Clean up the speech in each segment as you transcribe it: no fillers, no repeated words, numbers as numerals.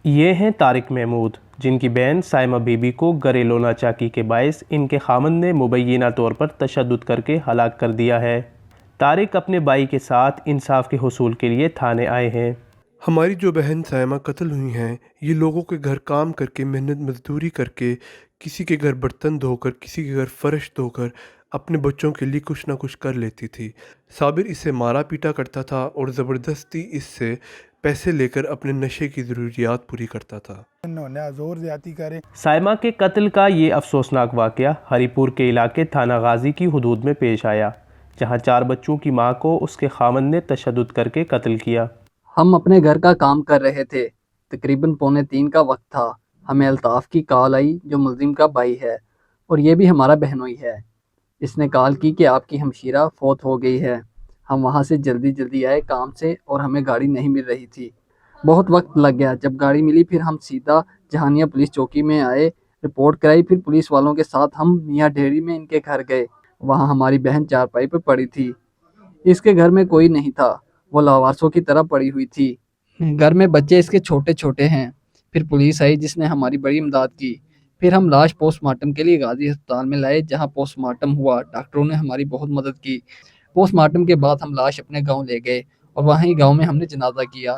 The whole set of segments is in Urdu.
یہ ہیں طارق محمود، جن کی بہن سائمہ بی بی کو گھریلو ناچاکی کے باعث ان کے خاوند نے مبینہ طور پر تشدد کر کے ہلاک کر دیا ہے۔ طارق اپنے بھائی کے ساتھ انصاف کے حصول کے لیے تھانے آئے ہیں۔ ہماری جو بہن سائمہ قتل ہوئی ہیں، یہ لوگوں کے گھر کام کر کے، محنت مزدوری کر کے، کسی کے گھر برتن دھو کر، کسی کے گھر فرش دھو کر اپنے بچوں کے لیے کچھ نہ کچھ کر لیتی تھی۔ صابر اسے مارا پیٹا کرتا تھا اور زبردستی اس سے پیسے لے کر اپنے نشے کی ضروریات پوری کرتا تھا۔ سائمہ کے قتل کا یہ افسوسناک واقعہ ہری پور کے علاقے تھانہ غازی کی حدود میں پیش آیا، جہاں 4 بچوں کی ماں کو اس کے خاوند نے تشدد کر کے قتل کیا۔ ہم اپنے گھر کا کام کر رہے تھے، تقریباً 2:45 کا وقت تھا۔ ہمیں الطاف کی کال آئی، جو ملزم کا بھائی ہے اور یہ بھی ہمارا بہنوئی ہے۔ اس نے کال کی کہ آپ کی ہمشیرہ فوت ہو گئی ہے۔ ہم وہاں سے جلدی آئے کام سے اور ہمیں گاڑی نہیں مل رہی تھی۔ بہت وقت لگ گیا۔ جب گاڑی ملی پھر ہم سیدھا جہانیہ پولیس چوکی میں آئے، رپورٹ کرائی۔ پھر پولیس والوں کے ساتھ ہم میاں ڈھیری میں ان کے گھر گئے۔ وہاں ہماری بہن چارپائی پہ پڑی تھی۔ اس کے گھر میں کوئی نہیں تھا، وہ لاوارثوں کی طرح پڑی ہوئی تھی۔ گھر میں بچے اس کے چھوٹے ہیں۔ پھر پولیس آئی جس نے ہماری بڑی امداد کی۔ پھر ہم لاش پوسٹ مارٹم کے لیے غازی ہسپتال میں لائے، جہاں پوسٹ مارٹم ہوا۔ ڈاکٹروں نے ہماری بہت مدد کی۔ پوسٹ مارٹم کے بعد ہم لاش اپنے گاؤں لے گئے اور وہیں گاؤں میں ہم نے جنازہ کیا۔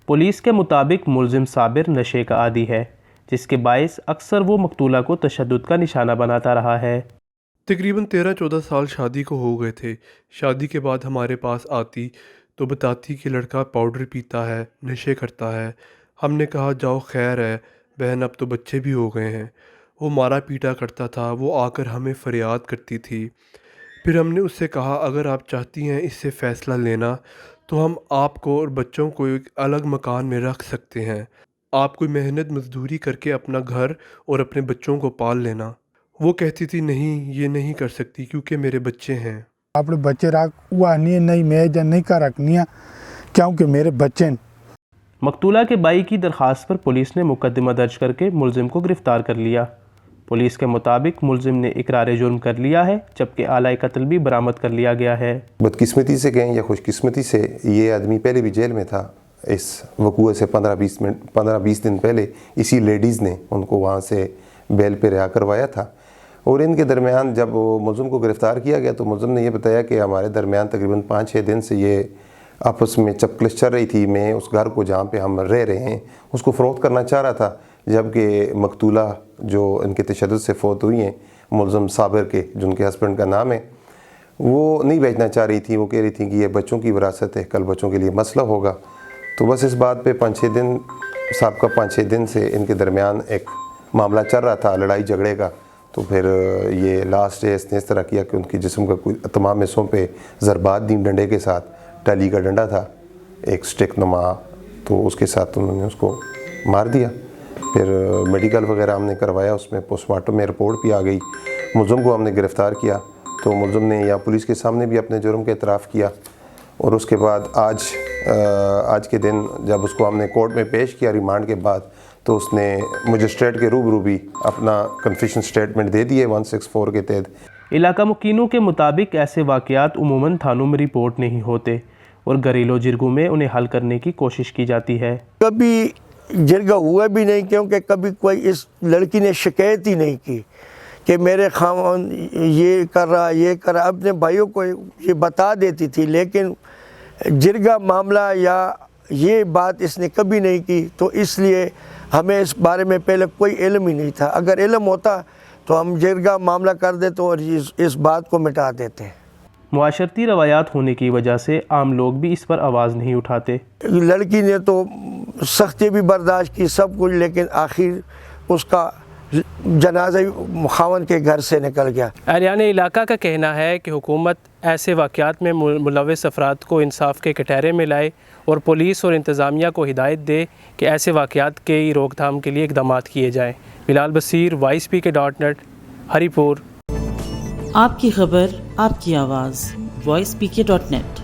پولیس کے مطابق ملزم صابر نشے کا عادی ہے، جس کے باعث اکثر وہ مقتولہ کو تشدد کا نشانہ بناتا رہا ہے۔ تقریباً 13-14 سال شادی کو ہو گئے تھے۔ شادی کے بعد ہمارے پاس آتی تو بتاتی کہ لڑکا پاؤڈر پیتا ہے، نشے کرتا ہے۔ ہم نے کہا جاؤ خیر ہے بہن، اب تو بچے بھی ہو گئے ہیں۔ وہ مارا پیٹا کرتا تھا، وہ آ کر ہمیں فریاد کرتی تھی۔ پھر ہم نے اس سے کہا اگر آپ چاہتی ہیں اس سے فیصلہ لینا تو ہم آپ کو اور بچوں کو ایک الگ مکان میں رکھ سکتے ہیں، آپ کوئی محنت مزدوری کر کے اپنا گھر اور اپنے بچوں کو پال لینا۔ وہ کہتی تھی نہیں، یہ نہیں کر سکتی کیونکہ میرے بچے ہیں۔ اپنے بچے رکھوا نہیں میں نہیں کر رکھنی کیونکہ میرے بچے۔ مقتولہ کے بھائی کی درخواست پر پولیس نے مقدمہ درج کر کے ملزم کو گرفتار کر لیا۔ پولیس کے مطابق ملزم نے اقرار جرم کر لیا ہے، جبکہ آلہ قتل بھی برآمد کر لیا گیا ہے۔ بدقسمتی سے کہیں یا خوش قسمتی سے، یہ آدمی پہلے بھی جیل میں تھا۔ اس وقوع سے 15-20 دن پہلے اسی لیڈیز نے ان کو وہاں سے بیل پہ رہا کروایا تھا، اور ان کے درمیان جب وہ ملزم کو گرفتار کیا گیا تو ملزم نے یہ بتایا کہ ہمارے درمیان تقریباً 5-6 دن سے یہ آپس میں چپکلش چل رہی تھی۔ میں اس گھر کو جہاں پہ ہم رہ رہے ہیں اس کو فروخت کرنا چاہ رہا تھا، جبکہ مقتولہ جو ان کے تشدد سے فوت ہوئی ہیں، ملزم صابر کے، جن کے ہسبینڈ کا نام ہے، وہ نہیں بیچنا چاہ رہی تھی۔ وہ کہہ رہی تھیں کہ یہ بچوں کی وراثت ہے، کل بچوں کے لیے مسئلہ ہوگا۔ تو بس اس بات پہ 5-6 دن سے ان کے درمیان ایک معاملہ چل رہا تھا لڑائی جھگڑے کا۔ تو پھر یہ لاسٹ ڈے اس نے اس طرح کیا کہ ان کی جسم کا تمام حصوں پہ ضربات دیں ڈنڈے کے ساتھ۔ ٹالی کا ڈنڈا تھا ایک سٹک نما، تو اس کے ساتھ انہوں نے اس کو مار دیا۔ پھر میڈیکل وغیرہ ہم نے کروایا، اس میں پوسٹ مارٹم میں رپورٹ بھی آ گئی۔ ملزم کو ہم نے گرفتار کیا، تو ملزم نے یا پولیس کے سامنے بھی اپنے جرم کا اعتراف کیا، اور اس کے بعد آج کے دن جب اس کو ہم نے کورٹ میں پیش کیا ریمانڈ کے بعد، تو اس نے مجسٹریٹ کے روبرو بھی اپنا کنفیشن سٹیٹمنٹ دے دیے 164 کے تحت۔ علاقہ مکینوں کے مطابق ایسے واقعات عموماً تھانوں میں رپورٹ نہیں ہوتے، اور گھریلو جرگوں میں انہیں حل کرنے کی کوشش کی جاتی ہے۔ کبھی جرگہ ہوا بھی نہیں، کیونکہ کبھی کوئی اس لڑکی نے شکایت ہی نہیں کی کہ میرے خاوند یہ کر رہا یہ کر رہا۔ اپنے بھائیوں کو یہ بتا دیتی تھی، لیکن جرگہ معاملہ یا یہ بات اس نے کبھی نہیں کی، تو اس لیے ہمیں اس بارے میں پہلے کوئی علم ہی نہیں تھا۔ اگر علم ہوتا تو ہم جرگہ معاملہ کر دیتے اور اس بات کو مٹا دیتے۔ معاشرتی روایات ہونے کی وجہ سے عام لوگ بھی اس پر آواز نہیں اٹھاتے۔ لڑکی نے تو سختی بھی برداشت کی، سب کچھ، لیکن آخر اس کا جنازہ خاوند کے گھر سے نکل گیا۔ اہلیان علاقہ کا کہنا ہے کہ حکومت ایسے واقعات میں ملوث افراد کو انصاف کے کٹہرے میں لائے اور پولیس اور انتظامیہ کو ہدایت دے کہ ایسے واقعات کی روک تھام کے لیے اقدامات کیے جائیں۔ بلال بصیر، voicepk.net، ہری پور۔ آپ کی خبر، آپ کی آواز، voicepk.net۔